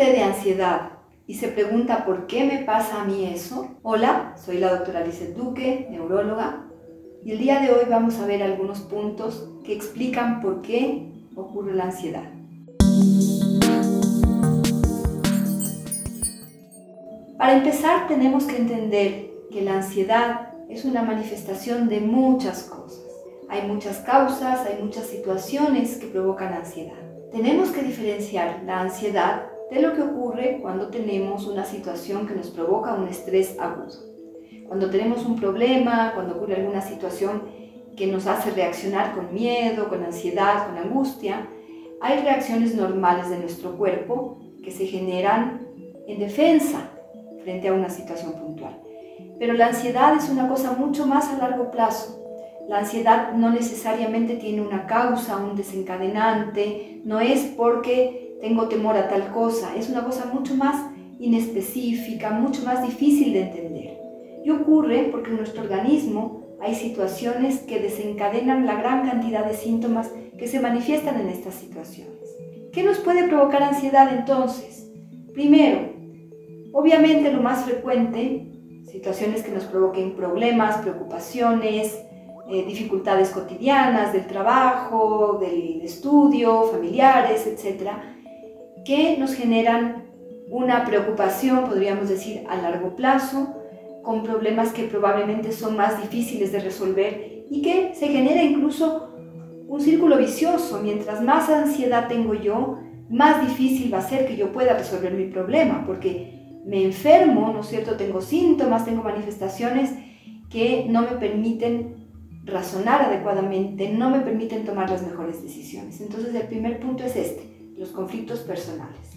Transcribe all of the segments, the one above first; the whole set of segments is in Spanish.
usted de ansiedad y se pregunta por qué me pasa a mí eso? Hola, soy la doctora Lizeth Duque, neuróloga, y el día de hoy vamos a ver algunos puntos que explican por qué ocurre la ansiedad. Para empezar, tenemos que entender que la ansiedad es una manifestación de muchas cosas. Hay muchas causas, hay muchas situaciones que provocan ansiedad. Tenemos que diferenciar la ansiedad de lo que ocurre cuando tenemos una situación que nos provoca un estrés agudo. Cuando tenemos un problema, cuando ocurre alguna situación que nos hace reaccionar con miedo, con ansiedad, con angustia, hay reacciones normales de nuestro cuerpo que se generan en defensa frente a una situación puntual. Pero la ansiedad es una cosa mucho más a largo plazo. La ansiedad no necesariamente tiene una causa, un desencadenante, no es porque tengo temor a tal cosa, es una cosa mucho más inespecífica, mucho más difícil de entender. Y ocurre porque en nuestro organismo hay situaciones que desencadenan la gran cantidad de síntomas que se manifiestan en estas situaciones. ¿Qué nos puede provocar ansiedad entonces? Primero, obviamente lo más frecuente, situaciones que nos provoquen problemas, preocupaciones, dificultades cotidianas del trabajo, del estudio, familiares, etc., que nos generan una preocupación, podríamos decir, a largo plazo, con problemas que probablemente son más difíciles de resolver y que se genera incluso un círculo vicioso. Mientras más ansiedad tengo yo, más difícil va a ser que yo pueda resolver mi problema, porque me enfermo, ¿no es cierto? Tengo síntomas, tengo manifestaciones que no me permiten razonar adecuadamente, no me permiten tomar las mejores decisiones. Entonces el primer punto es los conflictos personales.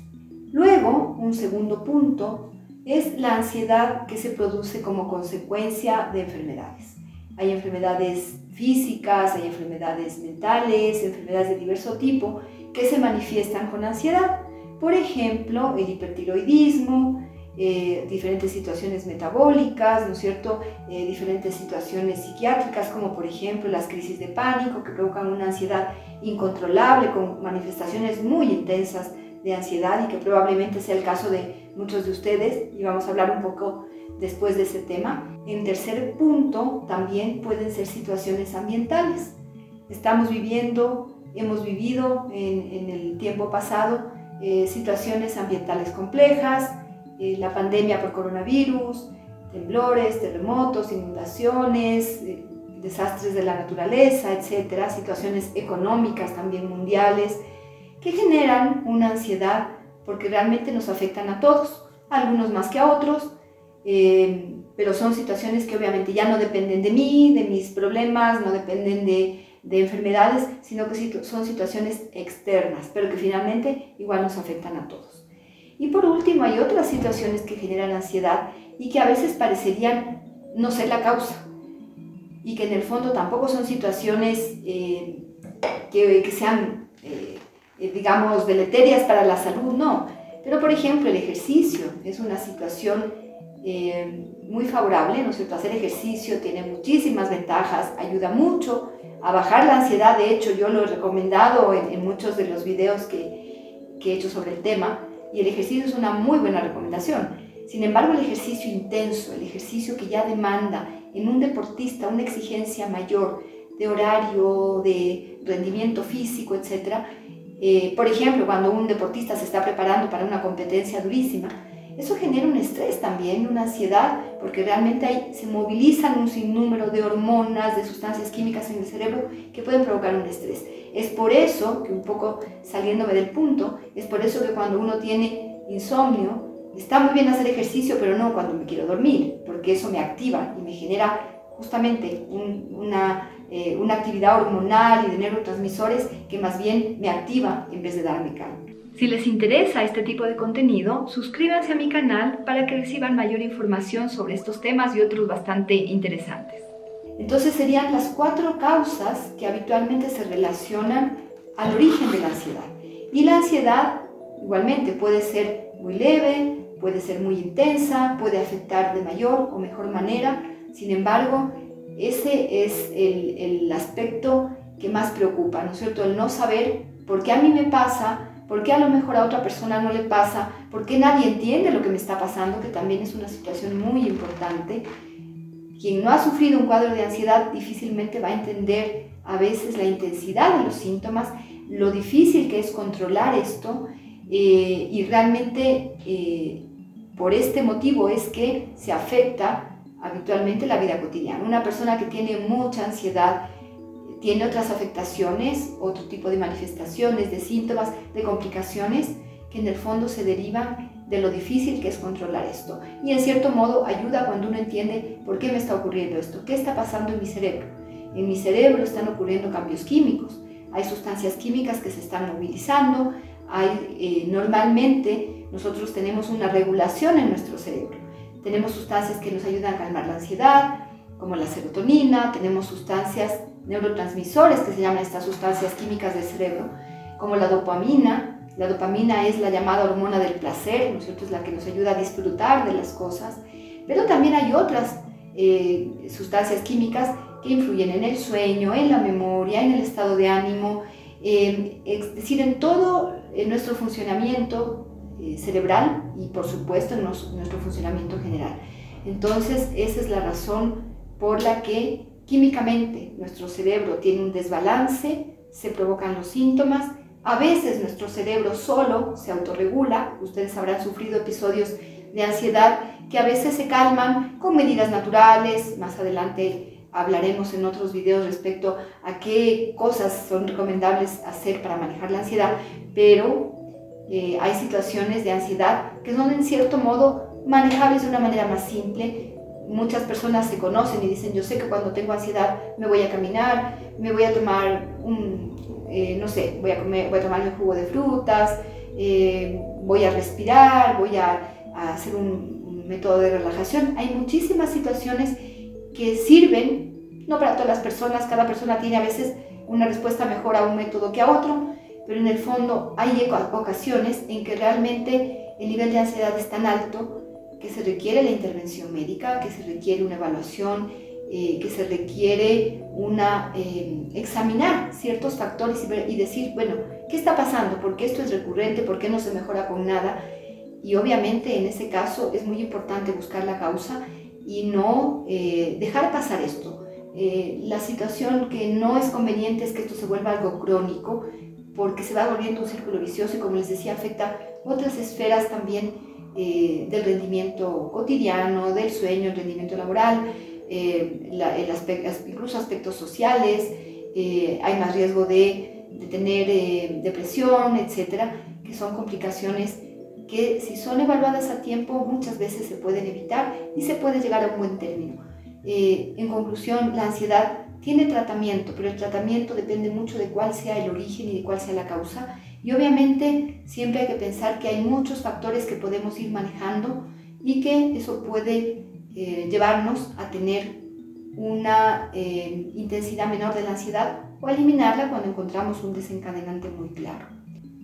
Luego, un segundo punto es la ansiedad que se produce como consecuencia de enfermedades. Hay enfermedades físicas, hay enfermedades mentales, enfermedades de diverso tipo que se manifiestan con ansiedad. Por ejemplo, el hipertiroidismo, diferentes situaciones metabólicas, ¿no es cierto? Diferentes situaciones psiquiátricas, como por ejemplo las crisis de pánico que provocan una ansiedad incontrolable con manifestaciones muy intensas de ansiedad y que probablemente sea el caso de muchos de ustedes, y vamos a hablar un poco después de ese tema. En tercer punto, también pueden ser situaciones ambientales. Hemos vivido en el tiempo pasado situaciones ambientales complejas, la pandemia por coronavirus, temblores, terremotos, inundaciones, desastres de la naturaleza, etcétera, situaciones económicas también mundiales que generan una ansiedad porque realmente nos afectan a todos, algunos más que a otros, pero son situaciones que obviamente ya no dependen de mí, de mis problemas, no dependen de enfermedades, sino que son situaciones externas, pero que finalmente igual nos afectan a todos. Y por último, hay otras situaciones que generan ansiedad y que a veces parecerían no ser la causa y que en el fondo tampoco son situaciones que sean, digamos, deleterias para la salud, no. Pero por ejemplo, el ejercicio es una situación muy favorable, ¿no es cierto? Hacer ejercicio tiene muchísimas ventajas, ayuda mucho a bajar la ansiedad. De hecho, yo lo he recomendado en muchos de los videos que he hecho sobre el tema. Y el ejercicio es una muy buena recomendación. Sin embargo, el ejercicio intenso, el ejercicio que ya demanda en un deportista una exigencia mayor de horario, de rendimiento físico, etc. Por ejemplo, cuando un deportista se está preparando para una competencia durísima, eso genera un estrés también, una ansiedad, porque realmente se movilizan un sinnúmero de hormonas, de sustancias químicas en el cerebro que pueden provocar un estrés. Es por eso que, un poco saliéndome del punto, es por eso que cuando uno tiene insomnio, está muy bien hacer ejercicio, pero no cuando me quiero dormir, porque eso me activa y me genera justamente una actividad hormonal y de neurotransmisores que más bien me activa en vez de darme calma. Si les interesa este tipo de contenido, suscríbanse a mi canal para que reciban mayor información sobre estos temas y otros bastante interesantes. Entonces serían las 4 causas que habitualmente se relacionan al origen de la ansiedad. Y la ansiedad igualmente puede ser muy leve, puede ser muy intensa, puede afectar de mayor o mejor manera. Sin embargo, ese es el aspecto que más preocupa, ¿no es cierto? El no saber por qué a mí me pasa, ¿Por qué a lo mejor a otra persona no le pasa? ¿Por qué nadie entiende lo que me está pasando? Que también es una situación muy importante. Quien no ha sufrido un cuadro de ansiedad difícilmente va a entender a veces la intensidad de los síntomas, lo difícil que es controlar esto, y realmente por este motivo es que se afecta habitualmente la vida cotidiana. Una persona que tiene mucha ansiedad tiene otras afectaciones, otro tipo de manifestaciones, de síntomas, de complicaciones que en el fondo se derivan de lo difícil que es controlar esto. Y en cierto modo ayuda cuando uno entiende por qué me está ocurriendo esto, qué está pasando en mi cerebro. En mi cerebro están ocurriendo cambios químicos, hay sustancias químicas que se están movilizando, normalmente nosotros tenemos una regulación en nuestro cerebro. Tenemos sustancias que nos ayudan a calmar la ansiedad, como la serotonina, tenemos sustancias neurotransmisores, que se llaman estas sustancias químicas del cerebro, como la dopamina. La dopamina es la llamada hormona del placer, ¿no es cierto? Es la que nos ayuda a disfrutar de las cosas, pero también hay otras sustancias químicas que influyen en el sueño, en la memoria, en el estado de ánimo, es decir, en todo nuestro funcionamiento cerebral y por supuesto en nuestro funcionamiento general. Entonces esa es la razón por la que químicamente nuestro cerebro tiene un desbalance, se provocan los síntomas. A veces nuestro cerebro solo se autorregula, ustedes habrán sufrido episodios de ansiedad que a veces se calman con medidas naturales. Más adelante hablaremos en otros videos respecto a qué cosas son recomendables hacer para manejar la ansiedad, pero hay situaciones de ansiedad que son en cierto modo manejables de una manera más simple. Muchas personas se conocen y dicen, yo sé que cuando tengo ansiedad me voy a caminar, me voy a tomar voy a tomarme un jugo de frutas, voy a respirar, voy a hacer un método de relajación. Hay muchísimas situaciones que sirven, no para todas las personas, cada persona tiene a veces una respuesta mejor a un método que a otro, pero en el fondo hay ocasiones en que realmente el nivel de ansiedad es tan alto que se requiere la intervención médica, que se requiere una evaluación, que se requiere examinar ciertos factores y decir, bueno, ¿qué está pasando? ¿Por qué esto es recurrente? ¿Por qué no se mejora con nada? Y obviamente en ese caso es muy importante buscar la causa y no dejar pasar esto. La situación que no es conveniente es que esto se vuelva algo crónico, porque se va volviendo un círculo vicioso y, como les decía, afecta otras esferas también del rendimiento cotidiano, del sueño, el rendimiento laboral, incluso aspectos sociales. Hay más riesgo de tener depresión, etcétera, que son complicaciones que, si son evaluadas a tiempo, muchas veces se pueden evitar y se puede llegar a un buen término. En conclusión, la ansiedad tiene tratamiento, pero el tratamiento depende mucho de cuál sea el origen y de cuál sea la causa. Y obviamente siempre hay que pensar que hay muchos factores que podemos ir manejando y que eso puede llevarnos a tener una intensidad menor de la ansiedad o a eliminarla cuando encontramos un desencadenante muy claro.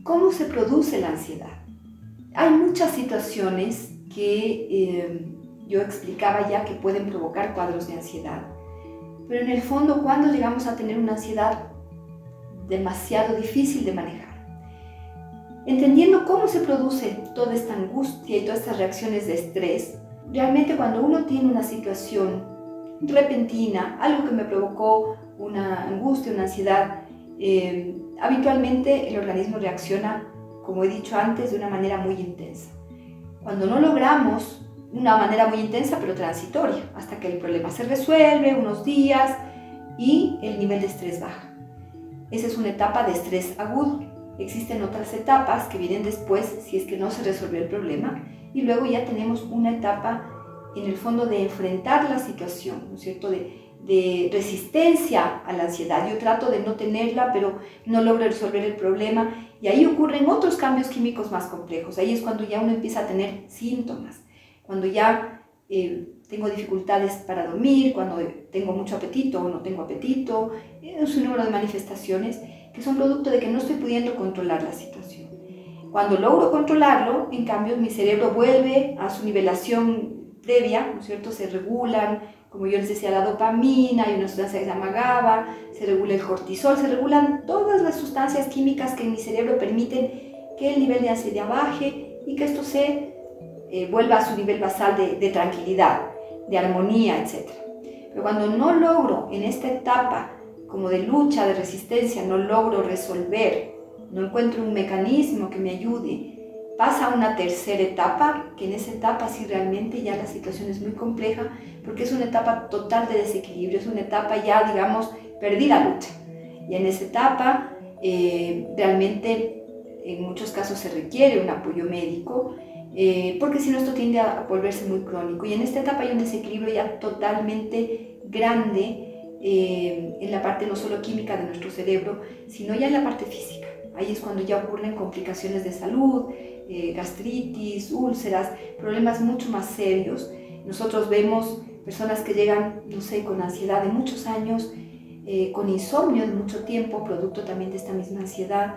¿Cómo se produce la ansiedad? Hay muchas situaciones que yo explicaba ya que pueden provocar cuadros de ansiedad, pero en el fondo, cuando llegamos a tener una ansiedad demasiado difícil de manejar, entendiendo cómo se produce toda esta angustia y todas estas reacciones de estrés, realmente cuando uno tiene una situación repentina, algo que me provocó una angustia, una ansiedad, habitualmente el organismo reacciona, como he dicho antes, de una manera muy intensa. Cuando no logramos una manera muy intensa pero transitoria, hasta que el problema se resuelve, unos días, y el nivel de estrés baja. Esa es una etapa de estrés agudo. Existen otras etapas que vienen después si es que no se resuelve el problema, y luego ya tenemos una etapa en el fondo de enfrentar la situación, ¿no es cierto?, de resistencia a la ansiedad. Yo trato de no tenerla, pero no logro resolver el problema, y ahí ocurren otros cambios químicos más complejos. Ahí es cuando ya uno empieza a tener síntomas, cuando ya tengo dificultades para dormir, cuando tengo mucho apetito o no tengo apetito. Es un número de manifestaciones que son producto de que no estoy pudiendo controlar la situación. Cuando logro controlarlo, en cambio, mi cerebro vuelve a su nivelación previa, ¿no es cierto? Se regulan, como yo les decía, la dopamina, hay una sustancia que se llama GABA, se regula el cortisol, se regulan todas las sustancias químicas que en mi cerebro permiten que el nivel de ansiedad baje y que esto se vuelva a su nivel basal de tranquilidad, de armonía, etc. Pero cuando no logro en esta etapa como de lucha, de resistencia, no logro resolver, no encuentro un mecanismo que me ayude, pasa a una tercera etapa, que en esa etapa sí realmente ya la situación es muy compleja, porque es una etapa total de desequilibrio, es una etapa ya, digamos, perdí la lucha. Y en esa etapa realmente en muchos casos se requiere un apoyo médico, porque si no esto tiende a volverse muy crónico. Y en esta etapa hay un desequilibrio ya totalmente grande en la parte no solo química de nuestro cerebro, sino ya en la parte física. Ahí es cuando ya ocurren complicaciones de salud, gastritis, úlceras, problemas mucho más serios. Nosotros vemos personas que llegan, no sé, con ansiedad de muchos años, con insomnio de mucho tiempo, producto también de esta misma ansiedad.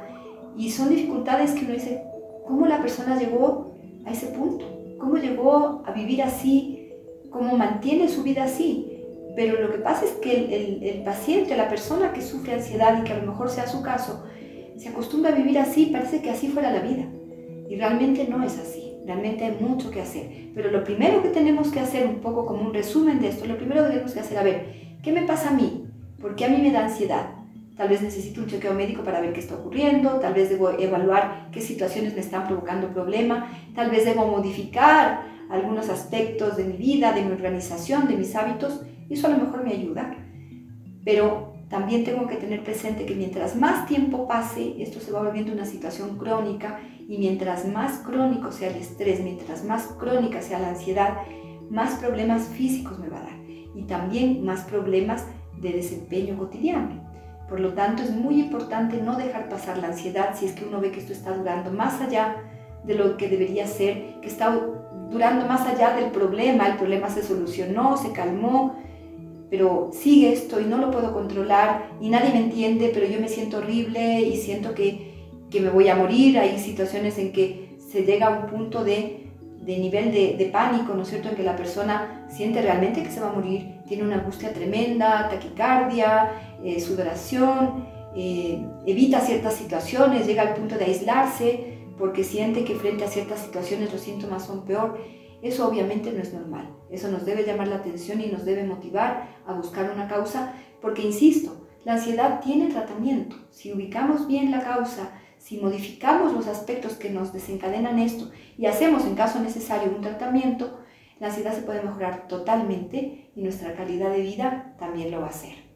Y son dificultades que uno dice, ¿cómo la persona llegó a ese punto? ¿Cómo llegó a vivir así? ¿Cómo mantiene su vida así? Pero lo que pasa es que el paciente, la persona que sufre ansiedad y que a lo mejor sea su caso, se acostumbra a vivir así, parece que así fuera la vida. Y realmente no es así, realmente hay mucho que hacer. Pero lo primero que tenemos que hacer, un poco como un resumen de esto, lo primero que tenemos que hacer, a ver, ¿qué me pasa a mí? ¿Por qué a mí me da ansiedad? Tal vez necesito un chequeo médico para ver qué está ocurriendo, tal vez debo evaluar qué situaciones me están provocando problema, tal vez debo modificar algunos aspectos de mi vida, de mi organización, de mis hábitos, y eso a lo mejor me ayuda. Pero también tengo que tener presente que mientras más tiempo pase, esto se va volviendo una situación crónica, y mientras más crónico sea el estrés, mientras más crónica sea la ansiedad, más problemas físicos me va a dar y también más problemas de desempeño cotidiano. Por lo tanto, es muy importante no dejar pasar la ansiedad si es que uno ve que esto está durando más allá de lo que debería ser, que está durando más allá del problema, el problema se solucionó, se calmó, pero sigue esto y no lo puedo controlar y nadie me entiende, pero yo me siento horrible y siento que me voy a morir. Hay situaciones en que se llega a un punto de nivel de pánico, ¿no es cierto?, en que la persona siente realmente que se va a morir, tiene una angustia tremenda, taquicardia, sudoración, evita ciertas situaciones, llega al punto de aislarse porque siente que frente a ciertas situaciones los síntomas son peor. Eso obviamente no es normal, eso nos debe llamar la atención y nos debe motivar a buscar una causa, porque insisto, la ansiedad tiene tratamiento. Si ubicamos bien la causa, si modificamos los aspectos que nos desencadenan esto y hacemos en caso necesario un tratamiento, la ansiedad se puede mejorar totalmente y nuestra calidad de vida también lo va a hacer.